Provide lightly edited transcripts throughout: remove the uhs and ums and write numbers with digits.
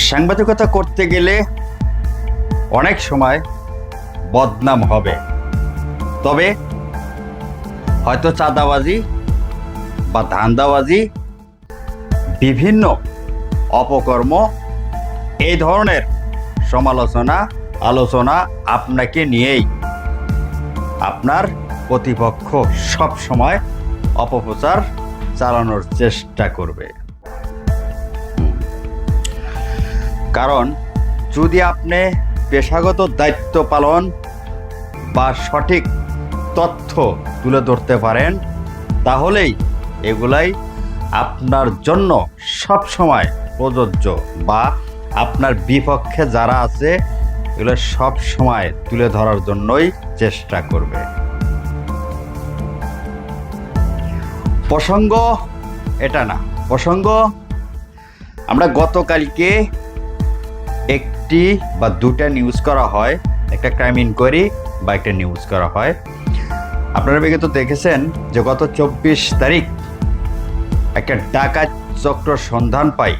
সাংবাদিকতা করতে গেলে অনেক সময় বদনাম হবে, তবে হয়তো চাঁদাবাজি বা ধান্দাবাজি, বিভিন্ন অপকর্ম, এই ধরনের সমালোচনা আলোচনা আপনাকে নিয়েই আপনার প্রতিপক্ষ সব সময় অপপ্রচার চালানোর চেষ্টা করবে। কারণ যদি আপনি পেশাগত দায়িত্ব পালন বা সঠিক তথ্য তুলে ধরতে পারেন, তাহলেই এগুলাই আপনার জন্য সব সময় প্রযোজ্য, বা আপনার বিপক্ষে যারা আছে এগুলো সব সময় তুলে ধরার জন্যই চেষ্টা করবে। প্রসঙ্গ এটা না, প্রসঙ্গ আমরা গতকালকে একটি বা দুটা নিউজ করা হয়, একটা ক্রাইম ইনকোয়ারি বা একটা নিউজ করা হয়। আপনারা বিগত দেখেছেন যে গত 24 তারিখ একটা ডাকাত চক্র সন্ধান পাই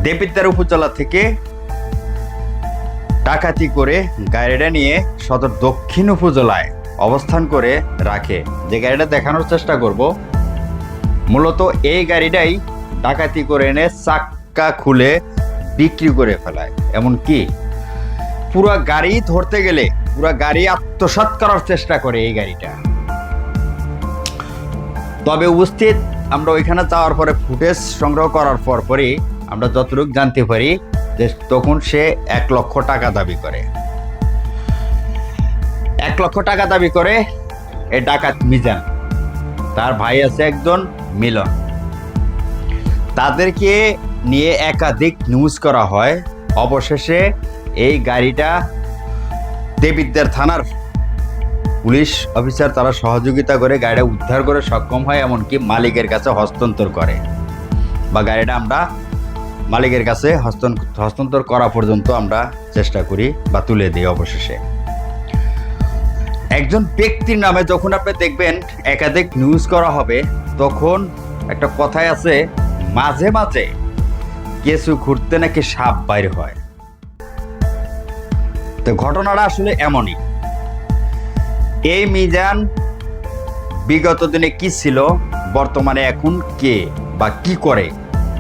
দেবিদ্বার উপজেলা থেকে, ডাকাতি করে গাড়িটা নিয়ে সদর দক্ষিণ উপজেলায় অবস্থান করে রাখে। যে গাড়িটা দেখানোর চেষ্টা করব, মূলত এই গাড়িটাই ডাকাতি করে এনে চাক্কা খুলে বিক্রি করে ফেলায়। এমনকি পুরা গাড়ি ধরতে গেলে পুরা গাড়ি আত্মসাৎ করার চেষ্টা করে এই গাড়িটা। তবে উপস্থিত আমরা ওইখানে যাওয়ার পরে ফুটেজ সংগ্রহ করার পরই আমরা যতটুকু জানতে পারি যে তখন সে 1 লক্ষ টাকা দাবি করে। 1 লক্ষ টাকা দাবি করে এই ডাকাত মিজান, তার ভাই আছে একজন মিলন। তাদেরকে নিয়ে একাধিক নিউজ করা হয়। অবশেষে এই গাড়িটা দেবিদ্বার থানার পুলিশ অফিসার তারা সহযোগিতা করে গাড়িটা উদ্ধার করে সক্ষম হয়, এমনকি মালিকের কাছে হস্তান্তর করে, বা গাড়িটা আমরা মালিকের কাছে হস্তান্তর করা পর্যন্ত আমরা চেষ্টা করি বা তুলে দিই। অবশেষে একজন ব্যক্তির নামে যখন আপনি দেখবেন একাধিক নিউজ করা হবে, তখন একটা কথাই আছে, মাঝে মাঝে কেঁচু ঘুরতে নাকি সাপ বাইর হয়। তো ঘটনাটা আসলে এমনই। এই মিজান বিগত দিনে কি ছিল, বর্তমানে এখন কে বা কি করে,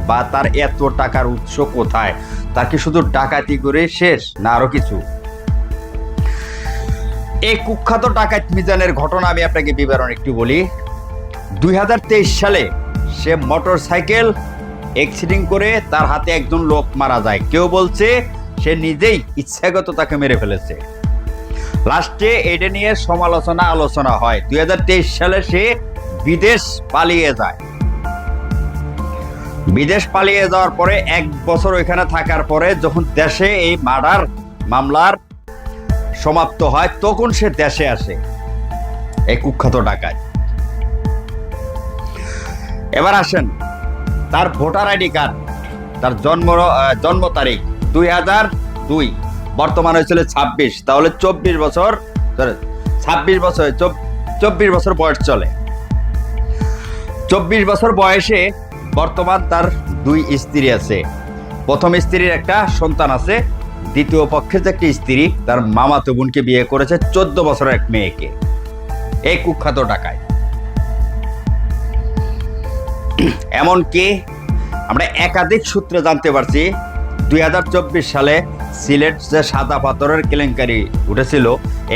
বা তার এত টাকার উৎস কোথায়, তার কি শুধু ডাকাতি করে শেষ না আরো কিছু? এই কুখ্যাত ডাকাত মিজানের ঘটনা আমি আপনাকে বিবরণ একটু বলি। 2023 সালে সে মোটর সাইকেল অ্যাক্সিডেন্ট করে তার হাতে একজন লোক মারা যায়। কেউ বলছে সে নিজেই ইচ্ছাগত তাকে মেরে ফেলেছে। লাস্টে এটা নিয়ে সমালোচনা আলোচনা হয়। 2023 সালে সে বিদেশ পালিয়ে যায়। বিদেশ পালিয়ে যাওয়ার পরে 1 বছর ওইখানে থাকার পরে যখন দেশে এই মার্ডার মামলার সমাপ্ত হয়, তখন সে দেশে আসে এই কুখ্যাত ডাকাত। এবার আসেন তার ভোটার আইডি কার্ড, তার জন্ম তারিখ 2002, বর্তমান হয়েছিল 26, তাহলে 24 বছর 24 বছর বয়স চলে। 24 বছর বয়সে বর্তমান তার 2 স্ত্রী আছে। প্রথম স্ত্রীর একটা সন্তান আছে, দ্বিতীয় পক্ষের যে একটি স্ত্রী তার মামাতো বোনকে বিয়ে করেছে, 14 বছরের এক মেয়েকে। এই কুখ্যাত ডাকাত। এমনকি আমরা একাধিক সূত্রে জানতে পারছি 2024 সালে সিলেট যে সাদা পাথরের কেলেঙ্কারি উঠেছিল,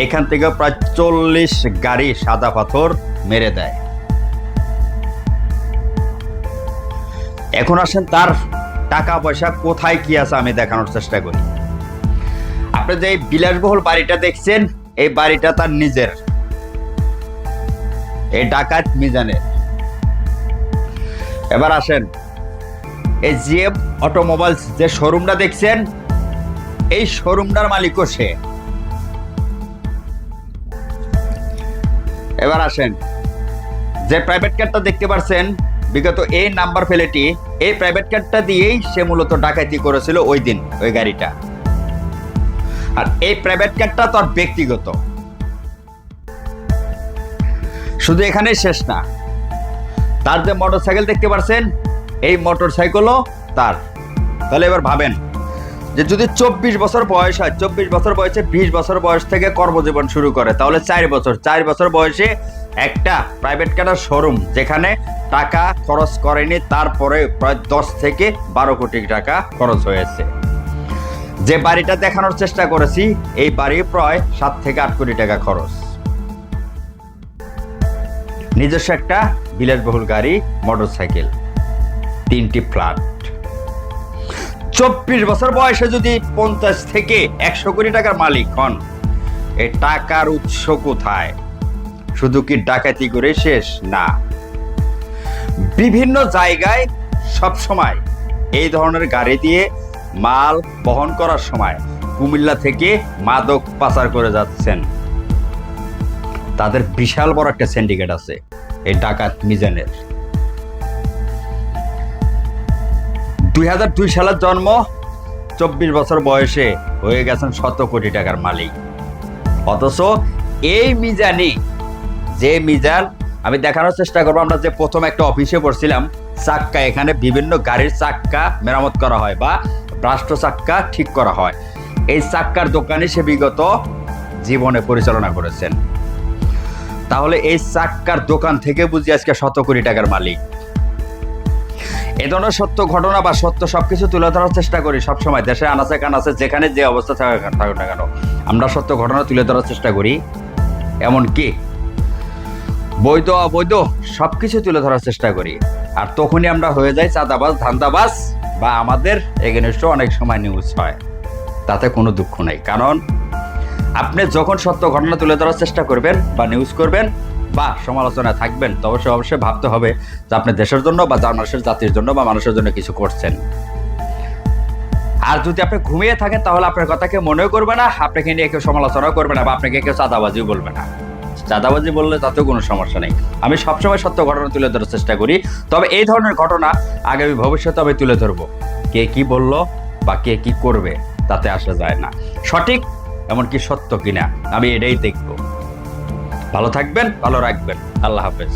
এইখান থেকে প্রায় 40 গাড়ি সাদা পাথর মেরে দেয়। এখন আসেন তার টাকা পয়সা কোথায় কি আছে আমি দেখানোর চেষ্টা করি। আপনি যে বিলাসবহুল বাড়িটা দেখছেন, এই বাড়িটা তার নিজের, এই ডাকাত মিজানের। এবার আসেন এই জিএম অটোমোবাইলস যে শোরুমটা দেখছেন, এই শোরুমটার মালিকও সে। এবার আসেন যে প্রাইভেট কারটা দেখতে পাচ্ছেন, বিগত এই নাম্বার প্লেটটি, এই প্রাইভেট কারটা দিয়েই সে মূলত ডাকাতি করেছিল ওই দিন ওই গাড়িটা। আর এই প্রাইভেট কারটা তার ব্যক্তিগত। শুধু এখানে শেষ না, তার যে মোটরসাইকেল দেখতে পাচ্ছেন, এই মোটরসাইকেলও তার। তাহলে এবার ভাবেন যে যদি 24 বছর বয়স হয়, 24 বছর বয়সে 20 বছর বয়স থেকে কর্মজীবন শুরু করে, তাহলে 4 বছর বয়সে একটা প্রাইভেট কারের শোরুম যেখানে টাকা খরচ করেনি, তারপরে প্রায় 10 থেকে 12 কোটি টাকা খরচ হয়েছে। যে বাড়িটা দেখানোর চেষ্টা করেছি, এই বাড়ি প্রায় 7 থেকে 8 কোটি টাকা খরচ। নিজস্ব একটা বিলাসবহুল গাড়ি, মোটরসাইকেল, 3টি ফ্ল্যাট। 24 বছর বয়সে যদি 50 থেকে 100 কোটি টাকার মালিক হন, এই টাকার উৎস কোথায়? শুধু কি ডাকাতি করে শেষ? না, বিভিন্ন জায়গায় সব সময় এই ধরনের গাড়ি দিয়ে মাল বহন করার সময় কুমিল্লা থেকে মাদক পাচার করে যাচ্ছেন। তাদের বিশাল বড় একটা সিন্ডিকেট আছে এই ডাকাত মিজানের। 2002 সালের জন্ম, 24 বছর বয়সে হয়ে গেছেন 100 কোটি টাকার মালিক। অথচ এই মিজানই, যে মিজান আমি দেখানোর চেষ্টা করবো, আমরা যে প্রথম একটা অফিসে পড়ছিলাম, চাক্কা, এখানে বিভিন্ন গাড়ির চাক্কা মেরামত করা হয় বা রাষ্ট্র চাক্কা ঠিক করা হয়, এই চাক্কার দোকানে সে বিগত জীবনে পরিচালনা করেছেন। তাহলে এই চাক্কার দোকান থেকে বুঝি আজকে 100 কোটি টাকার মালিক। এ ধরনের সত্য ঘটনা বা সত্য সবকিছু তুলে ধরার চেষ্টা করি সবসময়, দেশে আনাচে কানাচে যেখানে যে অবস্থা থাকুক না কেন, আমরা সত্য ঘটনা তুলে ধরার চেষ্টা করি। এমনকি বৈধ অবৈধ সবকিছু তুলে ধরার চেষ্টা করি। আর তখনই আমরা হয়ে যাই চাঁদাবাজ, ধান্দাবাজ, বা আমাদের এগেনস্ট অনেক সময় নিউজ হয়। তাতে কোনো দুঃখ নেই, কারণ আপনি যখন সত্য ঘটনা তুলে ধরার চেষ্টা করবেন বা নিউজ করবেন বা সমালোচনায় থাকবেন, তো অবশ্যই ভাবতে হবে যে আপনি দেশের জন্য বা মানুষের জাতির জন্য বা মানুষের জন্য কিছু করছেন। আর যদি আপনি ঘুমিয়ে থাকেন, তাহলে আপনার কথা কেউ মনেও করবে না, আপনাকে নিয়ে কেউ সমালোচনাও করবে না, বা আপনাকে কেউ চাঁদাবাজিও বলবে না। চাঁদাবাজি বললে তাতেও কোনো সমস্যা নেই। আমি সবসময় সত্য ঘটনা তুলে ধরার চেষ্টা করি। তবে এই ধরনের ঘটনা আগামী ভবিষ্যতে আমি তুলে ধরবো। কে কি বললো বা কে কি করবে তাতে আসা যায় না, সঠিক এমনকি সত্য কিনা আমি এটাই দেখব। ভালো থাকবেন, ভালো রাখবেন। আল্লাহ হাফেজ।